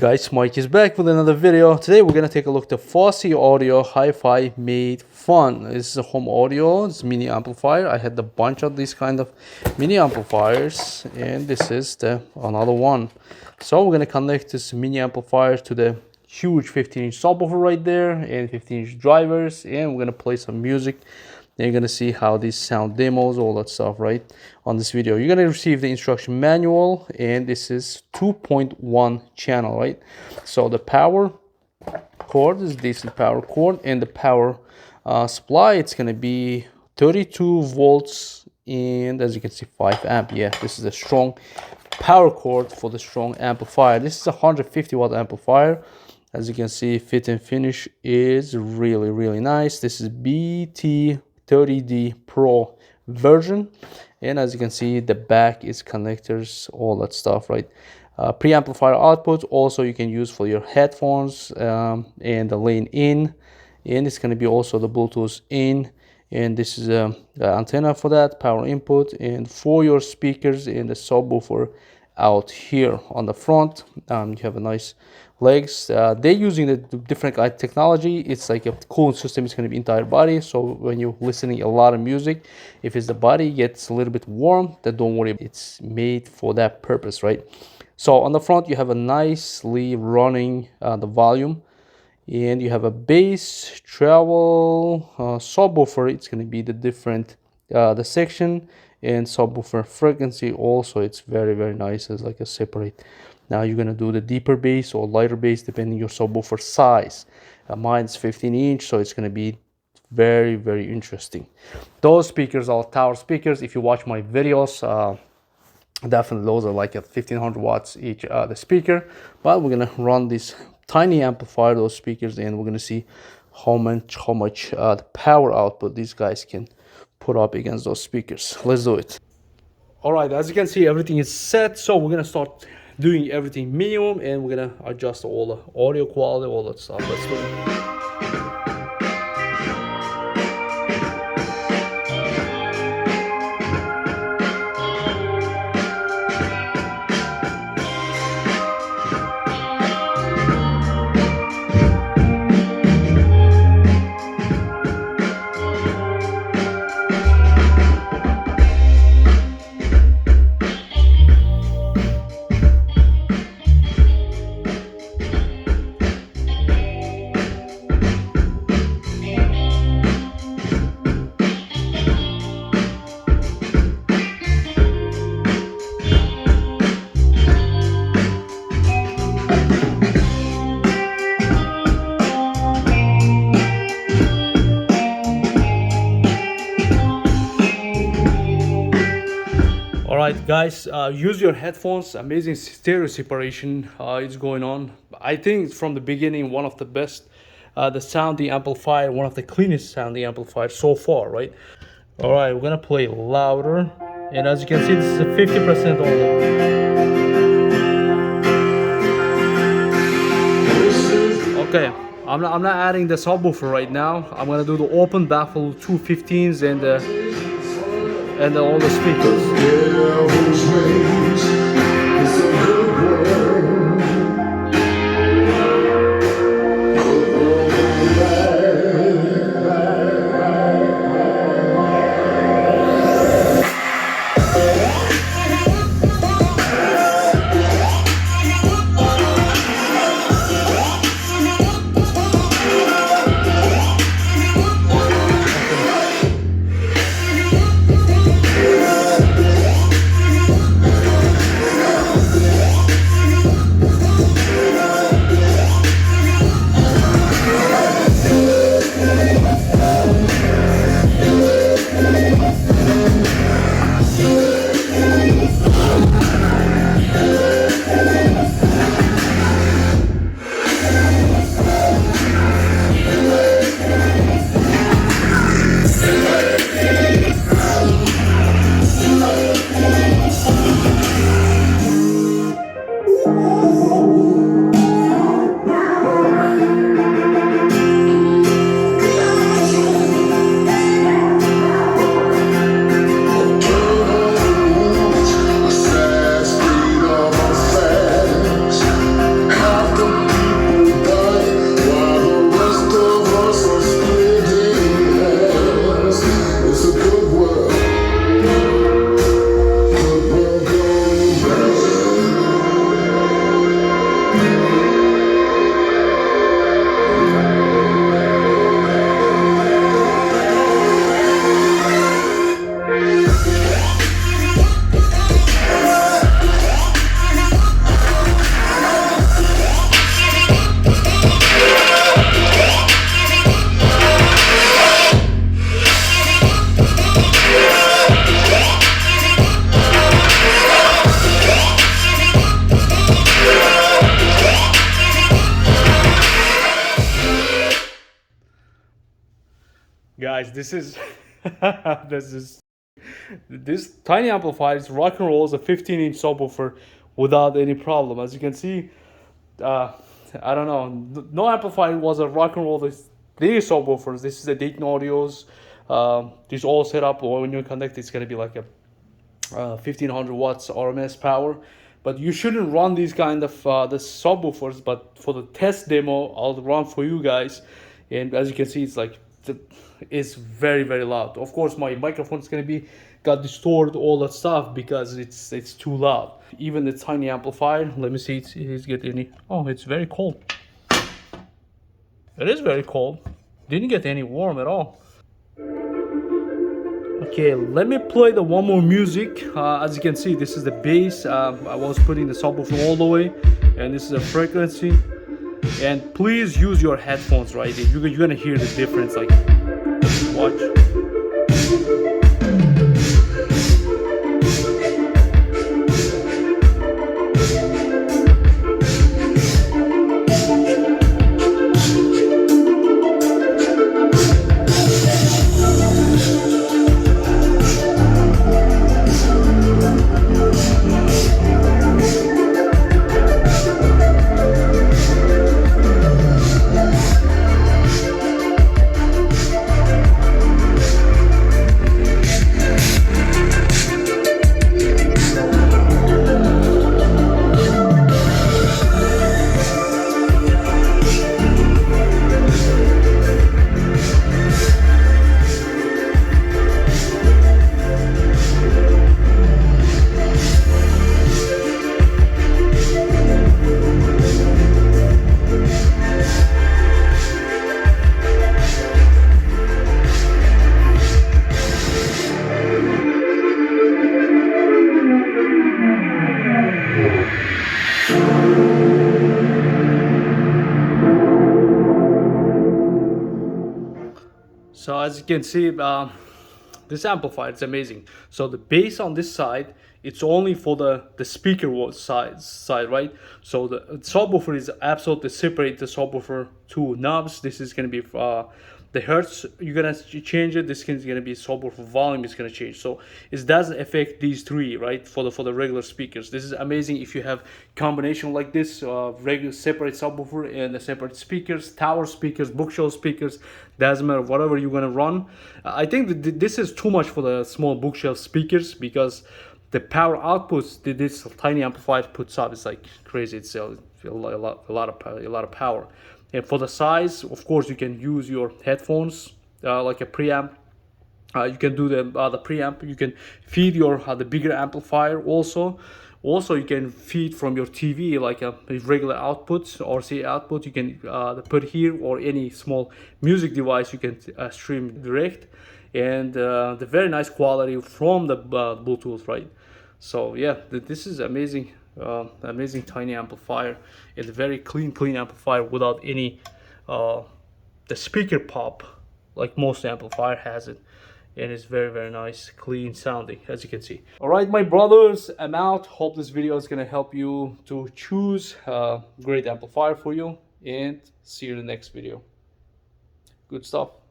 Guys, Mike is back with another video. Today we're gonna take a look at the Fosi Audio Hi-Fi Made Fun. This is a home audio, it's a mini amplifier. I had a bunch of these kind of mini amplifiers, and this is the another one. So we're gonna connect this mini amplifier to the huge 15-inch subwoofer right there and 15-inch drivers, and we're gonna play some music. Then you're gonna see how these sound demos, all that stuff, right? On this video, you're gonna receive the instruction manual, and this is 2.1 channel, right? So the power cord is decent power cord, and the power supply, it's gonna be 32 volts, and as you can see, 5 amp. Yeah, this is a strong power cord for the strong amplifier. This is a 150 watt amplifier. As you can see, fit and finish is really nice. This is BT30D Pro version, and as you can see, the back is connectors, all that stuff, right? Preamplifier output also you can use for your headphones, and the lane in, and it's going to be also the Bluetooth in, and this is a antenna for that, power input, and for your speakers and the subwoofer out here on the front. You have a nice legs. They're using the different technology. It's like a cooling system. It's going to be entire body, so when you're listening a lot of music, if it's the body gets a little bit warm, then don't worry, it's made for that purpose, right? So on the front you have a nicely running the volume, and you have a bass, treble, subwoofer. It's going to be the different the section, and subwoofer frequency also. It's very nice as like a separate. Now you're gonna do the deeper bass or lighter bass depending your subwoofer size. Mine's 15-inch, so it's gonna be very interesting. Those speakers are tower speakers. If you watch my videos, definitely those are like at 1500 watts each, the speaker. But we're gonna run this tiny amplifier, those speakers, and we're gonna see how much the power output these guys can put up against those speakers. Let's do it. All right, as you can see, everything is set, so we're gonna start doing everything minimum, and we're gonna adjust all the audio quality, all that stuff. Let's do it. Alright guys, use your headphones. Amazing stereo separation is going on. I think from the beginning, one of the best, the sounding amplifier, one of the cleanest sounding amplifiers so far, right? Alright, we're gonna play louder, and as you can see, this is a 50% only. Okay, I'm not adding the subwoofer right now. I'm gonna do the open baffle 215s and all the speakers. guys, this is this tiny amplifier is rock and rolls a 15-inch subwoofer without any problem. As you can see, I don't know, no amplifier was a rock and roll. These subwoofers, this is the Dayton Audios. This all set up when you connect, it's gonna be like a 1500 watts RMS power. But you shouldn't run these kind of the subwoofers. But for the test demo, I'll run for you guys. And as you can see, it's like it's very very loud. Of course, my microphone is gonna be got distorted, all that stuff, because it's too loud. Even the tiny amplifier. Let me see. It's get any. Oh, it's very cold. It is very cold. Didn't get any warm at all. Okay, let me play the one more music. As you can see, this is the bass. I was putting the subwoofer all the way, and this is a frequency. And please use your headphones, right? You're gonna hear the difference. Like, watch. So as you can see, this amplifier, it's amazing. So the bass on this side, it's only for the speaker side, right? So the subwoofer is absolutely separate the subwoofer two knobs. This is going to be the hertz, you're going to change it. This is going to be subwoofer volume is going to change. So it doesn't affect these three, right? For the regular speakers. This is amazing if you have combination like this, regular separate subwoofer and the separate speakers, tower speakers, bookshelf speakers, doesn't matter, whatever you're going to run. I think that this is too much for the small bookshelf speakers, because the power outputs that this tiny amplifier puts up is like crazy. It's a lot of power. And for the size, of course, you can use your headphones like a preamp. You can do the preamp. You can feed your the bigger amplifier also. Also, you can feed from your TV like a regular output or RCA output. You can put here, or any small music device you can stream direct. And the very nice quality from the Bluetooth, right? So yeah, this is amazing. Amazing tiny amplifier, and a very clean amplifier without any the speaker pop like most amplifier has it. And it's very very nice, clean sounding, as you can see. All right, my brothers, I'm out. Hope this video is gonna help you to choose a great amplifier for you, and see you in the next video. Good stuff.